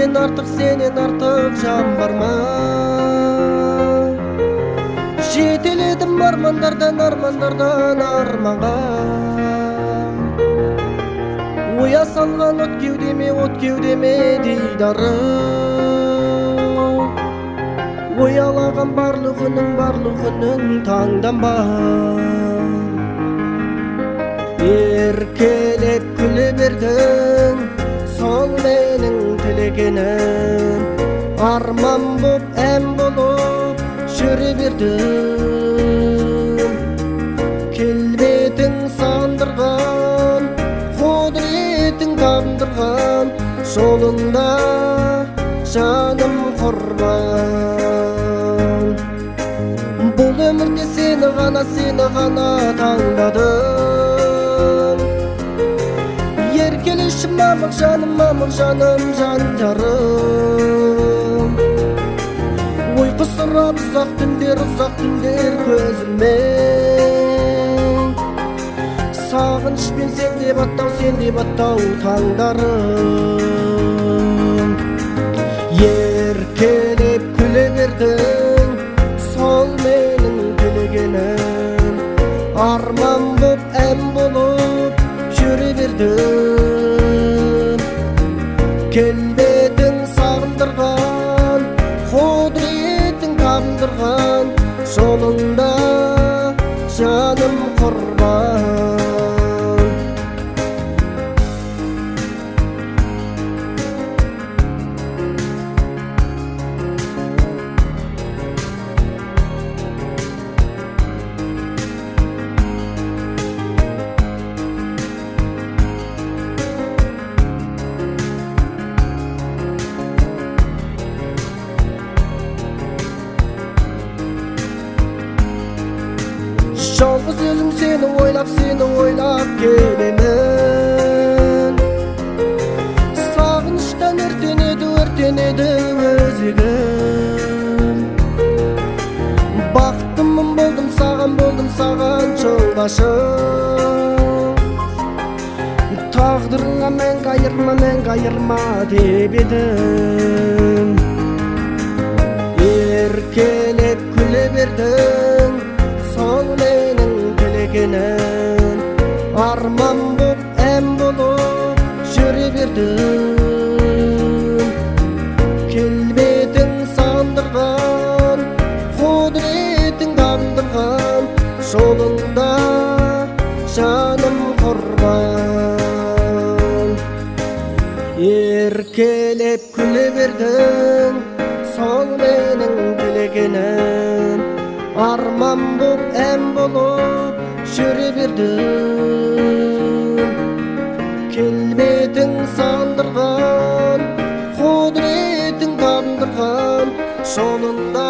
Senden artık can barma. Жетеледім армандардан арманға. Оя салған от кеудеме дидарым. Оялаған барлығының таңданба. Еркелеп күле бердің, сол менің тілегенім. Арман боп, ән болып жүре бердім. Келбетің сандырған, құдіретің тамдырған, жолында жаным құрбан. Бұл өмірде сені ғана таңдадым. Еркелеші мамық жаным, жан жарым. Uyku sırap uzak tünder gözümden. Sağınç ben sen de battau tangdarım. Yerkelep küle verdin, sol menin dilegenim. Arman bop em bolup jüre verdim. Kelbedin sağındırgan, құдіретің табындырған, жолында жаным құрбан. Жалғыз өзім seni ойлап келемін. Сағыныштан өртенеді өзегім. Бақыттымын болдым саған жолдашым. Тағдырыңа мәңгі айырма деп едім. Еркелеп күле бердің, сол менің тілегенім. Арман боп, ән болып жүре бердім. Келбетің сандырған, құдіретің тамдырған, жолында жаным құрбан. Еркелеп күле бердің, сол менің тілегенім. Arman boп, ән болып жүре бердім. Келбетің сандырған, құдіретің тамдырған, жолында